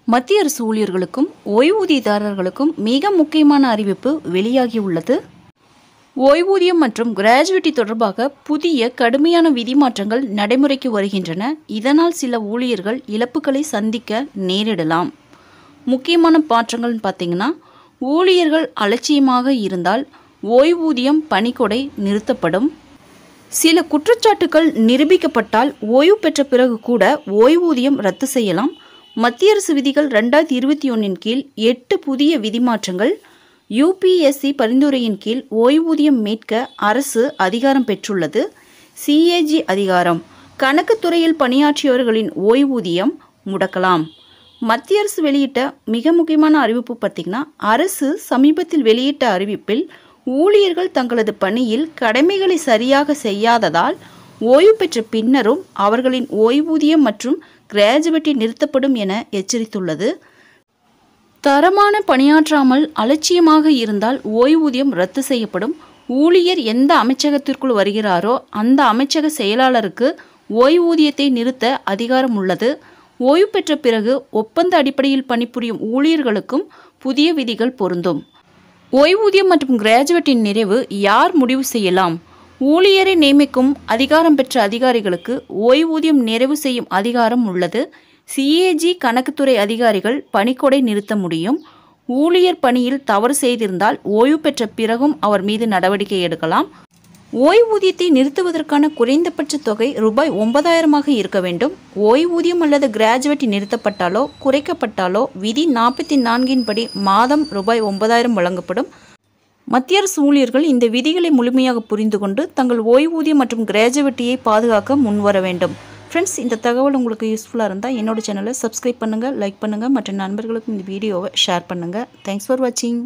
மத்திய அரசு ஊழியர்களுக்கும் ஓய்வூதியதாரர்களுக்கும் மிக முக்கியமான அறிவிப்பு வெளியாகியுள்ளது. ஓய்வூதியம் மற்றும் கிராஜுவிட்டி தொடர்பாக புதிய கடுமையான விதி மாற்றங்கள் நடைமுறைக்கு வருகின்றன. இதனால் சில ஊழியர்கள் இழப்புகளை சந்திக்க நேரிடலாம். முக்கியமான மாற்றங்கள் பார்த்தீங்கன்னா, ஊழியர்கள் அலட்சியமாக இருந்தால் ஓய்வூதியம் பணிக்கொடை நிறுத்தப்படும். சில குற்றச்சாட்டுகள் நிரூபிக்கப்பட்டால் ஓய்வு பெற்ற பிறகு கூட ஓய்வூதியம் ரத்து செய்யலாம். மத்திய அரசு விதிகள் 2021 கீழ் 8 புதிய விதிமாற்றங்கள். UPSC பரிந்துரையின் கீழ் ஓய்வூதியம் மீட்க அரசு அதிகாரம் பெற்றுள்ளது. CAG அதிகாரம். கணக்கு துறையில் பணியாற்றியவர்களின் ஓய்வூதியம் முடக்கலாம். மத்திய அரசு வெளியிட்ட மிக முக்கியமான அறிவிப்பு பார்த்திங்கன்னா, அரசு சமீபத்தில் வெளியிட்ட அறிவிப்பில் ஊழியர்கள் தங்களது பணியில் கடமைகளை சரியாக செய்யாததால் ஓய்வு பெற்ற பின்னரும் அவர்களின் ஓய்வூதியம் மற்றும் கிராஜுவிட்டி நிறுத்தப்படும் என எச்சரித்துள்ளது. தரமான பணியாற்றாமல் அலட்சியமாக இருந்தால் ஓய்வூதியம் ரத்து செய்யப்படும். ஊழியர் எந்த அமைச்சகத்திற்குள் வருகிறாரோ அந்த அமைச்சக செயலாளருக்கு ஓய்வூதியத்தை நிறுத்த அதிகாரம் உள்ளது. ஓய்வு பெற்ற பிறகு ஒப்பந்த அடிப்படையில் பணிபுரியும் ஊழியர்களுக்கும் புதிய விதிகள் பொருந்தும். ஓய்வூதியம் மற்றும் கிராஜுவிட்டியின் நிறைவு யார் முடிவு செய்யலாம்? ஊழியரை நியமிக்கும் அதிகாரம் பெற்ற அதிகாரிகளுக்கு ஓய்வூதியம் நிறைவு செய்யும் அதிகாரம் உள்ளது. CAG கணக்குத்துறை அதிகாரிகள் பணிக்கொடை நிறுத்த முடியும். ஊழியர் பணியில் தவறு செய்திருந்தால் ஓய்வு பெற்ற பிறகும் அவர் மீது நடவடிக்கை எடுக்கலாம். ஓய்வூதியத்தை நிறுத்துவதற்கான குறைந்தபட்ச தொகை ₹9,000 இருக்க வேண்டும். ஓய்வூதியம் அல்லது கிராஜுவிட்டி நிறுத்தப்பட்டாலோ குறைக்கப்பட்டாலோ விதி 44 படி மாதம் ₹9,000 வழங்கப்படும். மத்திய அரசு ஊழியர்கள் இந்த விதிகளை முழுமையாக புரிந்து கொண்டு தங்கள் ஓய்வூதியம் மற்றும் கிராஜுவிட்டியை பாதுகாக்க முன்வர வேண்டும். ஃப்ரெண்ட்ஸ், இந்த தகவல் உங்களுக்கு யூஸ்ஃபுல்லாக இருந்தால் என்னோட சேனலை சப்ஸ்கிரைப் பண்ணுங்கள், லைக் பண்ணுங்கள், மற்ற நண்பர்களுக்கும் இந்த வீடியோவை ஷேர் பண்ணுங்கள். தேங்க்ஸ் ஃபார் வாட்சிங்.